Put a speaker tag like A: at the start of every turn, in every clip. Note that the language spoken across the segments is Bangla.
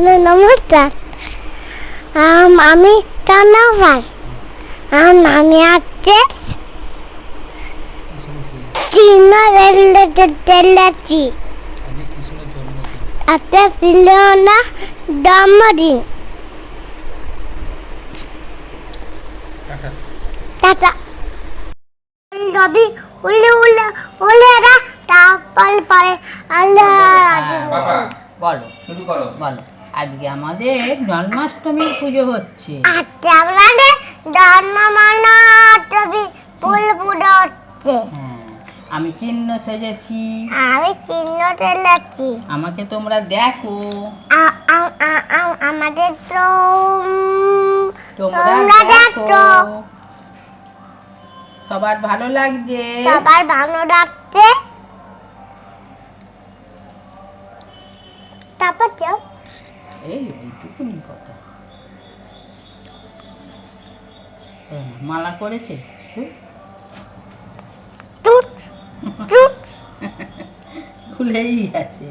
A: নমস্কার। আমি ধন্যবাদ। আমি আজকে চিহ্ন রেলেছি। আজকে ছিল না জন্মদিন। টাটা। রবি উলে উলে উলেরা তারপর পরে আল্লাহ।
B: বলো শুরু করো। বলো আজকে আমাদের জন্মাষ্টমীর পুজো হচ্ছে।
A: আজকে আমাদের জন্মাষ্টমী পুজো হচ্ছে।
B: আমি চিহ্ন সেজেছি।
A: আমি চিহ্ন রেলেছি।
B: আমাকে তোমরা দেখো।
A: আমাদের তো
B: তোমরা দেখো। সবার ভালো লাগছে।
A: সবার ভালো লাগছে। তারপর যাও।
B: এইটুকুনি কথা। মালা করেছে খুলেই আছে।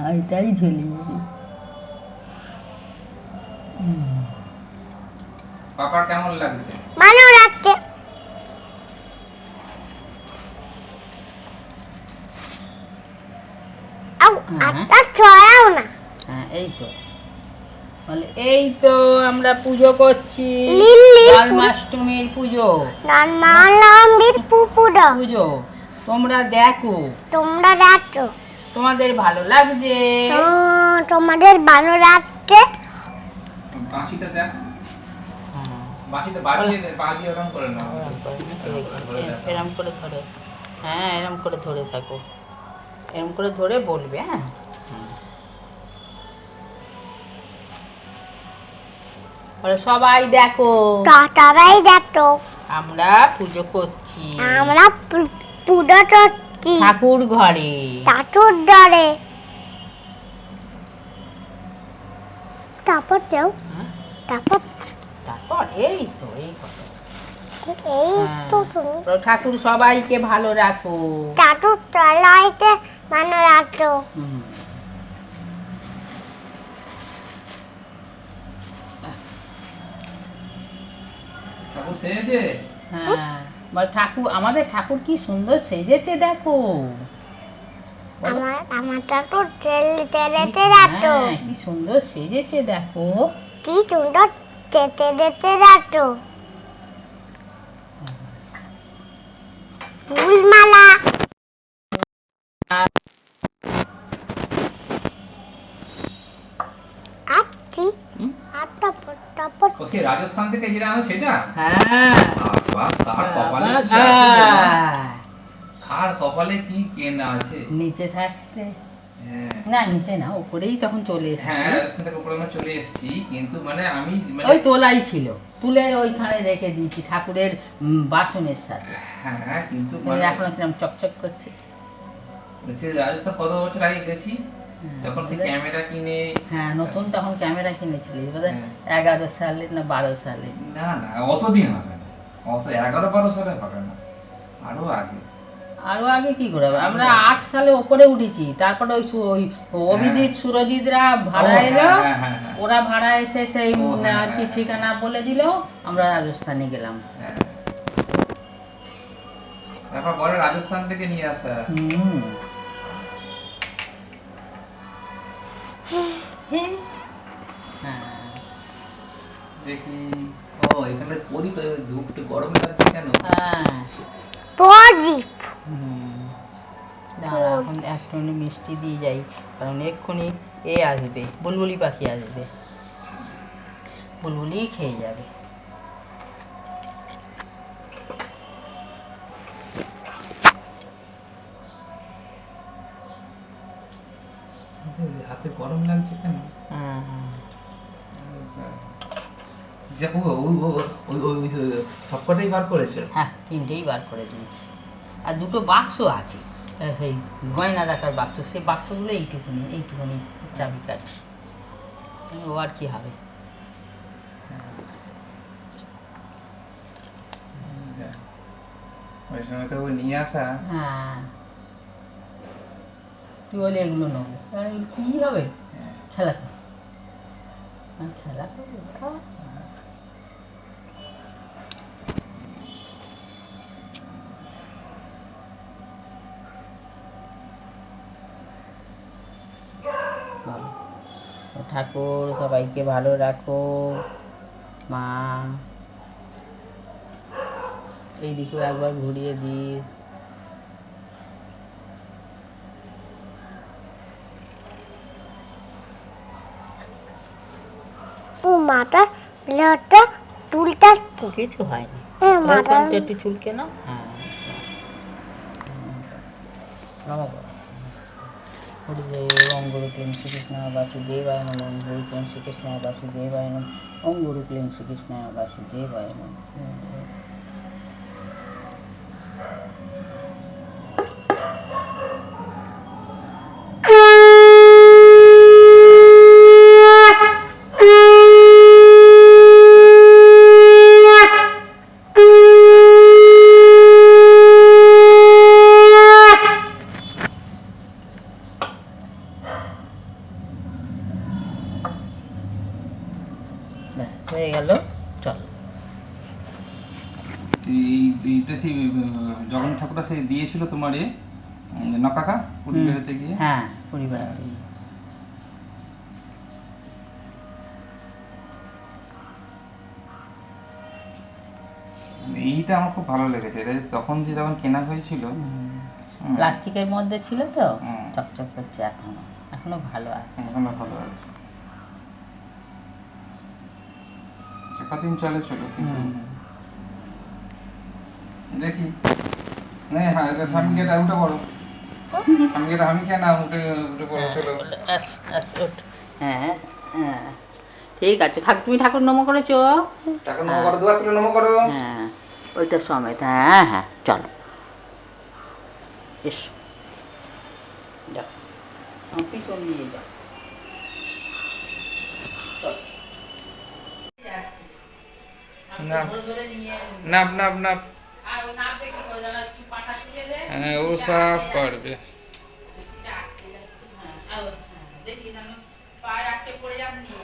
B: ওইটাই ঝুলি।
C: পাপার কেমন লাগছে?
A: ভালো লাগছে। ছড়াও না।
B: এই তো আমরা পুজো করছি। জন্মাষ্টমীর পুজো। পুজো তোমরা দেখো। তোমাদের ভালো লাগছে।
A: তোমাদের ভালো লাগছে।
C: বাঁশিটা দেখ। বাঁশিটা বাজিয়ে দে, বাজিয়ে ওরকম করে নাও।
B: এরম করে ধরে। হ্যাঁ এরম করে ধরে থাকো। এরম করে ধরে বলবে। হ্যাঁ সবাই দেখো।
A: সবাই দেখো।
B: আমরা পুজো করছি।
A: আমরা পুজো করছি
B: ঠাকুর ঘরে।
A: ঠাকুর ঘরে। তারপর যাও।
B: তারপর এই তো এই কথা।
A: এই তো
B: ঠাকুর সবাইকে ভালো রাখো।
A: ঠাকুর সবাইকে ভালো রাখো।
C: ঠাকুর সেজেছে?
B: হ্যাঁ বল ঠাকুর, আমাদের ঠাকুর কি সুন্দর সেজেছে দেখো।
A: আমার ঠাকুর তেলেতে রাখো।
B: কি সুন্দর সেজেছে দেখো।
A: কি সুন্দর তেলেতে রাখো। ফুলমালা।
C: রাজস্থান থেকে যেটা আনো সেটা?
B: হ্যাঁ
C: কার কপালে কি কেনা আছে।
B: নিচে থাকতে না, নিচে না উপরেই তখন চলে এসেছি।
C: হ্যাঁ রাজস্থান থেকে উপরে আমরা চলে এসেছি, কিন্তু মানে আমি
B: ওই তোলাই ছিল, তুলে ওইখানে রেখে দিয়েছি ঠাকুরের বাসনের সাথে।
C: হ্যাঁ কিন্তু
B: এখন কিরকম চকচক করছে।
C: রাজস্থান কত বছর আগে গেছি তখন সে ক্যামেরা কিনে।
B: হ্যাঁ নতুন তখন ক্যামেরা কিনেছিলি বোধহয় 11 সালে না 12 সালে।
C: না না অতদিন হবে না, অত 11-12 সালে হবে না, আরো আগে
B: কি করে হবে? আমরা 8 সালে উপরে উঠেছি, তারপরে ওই অভিজিৎ সুরজিৎরা ভাড়া এলো, ওরা ভাড়া এসে সেই আর কি ঠিকানা বলে দিল, আমরা রাজস্থানে গেলাম।
C: তারপর বলে রাজস্থান থেকে নিয়ে আসা। দেখি এখানে প্রদীপ, ধূপটা গরম লাগছে কেন?
A: প্রদীপ
B: এখন একটু মিষ্টি দিয়ে যাই, কারণ এক্ষুনি এ আসবে, বুলবুলি পাখি আসবে, বুলবুলি খেয়ে যাবে।
C: হাতে গরম লাগছে কেন? সবকটাই বার করেছে?
B: হ্যাঁ 3টেই বার করে দিয়েছি, আর 2টো বাক্স আছে, সেই গয়না রাখার বাক্স, সেই বাক্সগুলো এইটুকুনি চাবি কাঠি, ও আর কি হবে।
C: ওই সময় তো নিয়ে আসা।
B: হ্যাঁ তুই বলে এগুলো নেবো, কারণ এগুলো কি হবে, খেলা কর। খেলা করবো বাবা। ও ঠাকুর সবাইকে ভালো রাখো মা। এইদিকেও একবার ঘুরিয়ে দিস।
A: ও মাটা প্লেটটা তুলতাচ্ছে।
B: কিছু হয়নি,
A: মাটা
B: একটু চুলকে নাও। হ্যাঁ নমঃ হরিদেব ওম গুরু ক্লীন শ্রীকৃষ্ণ বাসুদেবায় নমঃ। ওম গুরু ক্লীন শ্রীকৃষ্ণ বাসুদেবায় নমঃ। ওম গুরু ক্লীন শ্রীকৃষ্ণ বাসুদেবায় নমঃ। হয়ে গেল, চল।
C: এইটা সেই জগন্নাথ ঠাকুরটা সেই দিয়েছিল তোমার নকাকা পুরী বেড়াতে গিয়ে।
B: হ্যাঁ পুরী বেড়াতে গিয়ে।
C: এইটা আমার খুব ভালো লেগেছে, এটা তখন কেনা হয়েছিল।
B: প্লাস্টিকের মধ্যে ছিল তো,
C: হুম।
B: চকচক করছে, এখনো ভালো আছে।
C: এখনো ভালো আছে, কতদিন চলেছিল কিন্তু। দেখি হ্যাঁ স্বামীকে উঠে পড়ো, স্বামীকে আমি খেয়ে না উঠে উঠে পড়ো, চলো।
B: হ্যাঁ হ্যাঁ ঠিক আছে, তুমি ঠাকুর নমো করেছো?
C: ঠাকুর নমো করো, দুয়ার তুলে নমো করো।
B: হ্যাঁ ওইটা সমেত, হ্যাঁ হ্যাঁ চলো এসো, যাও পিছন নিয়ে যাও।
C: নাপ নাপ নাপ, হ্যাঁ ও সব পারবে।
B: দেখি পায়ে আটকে পড়ে যাবনি।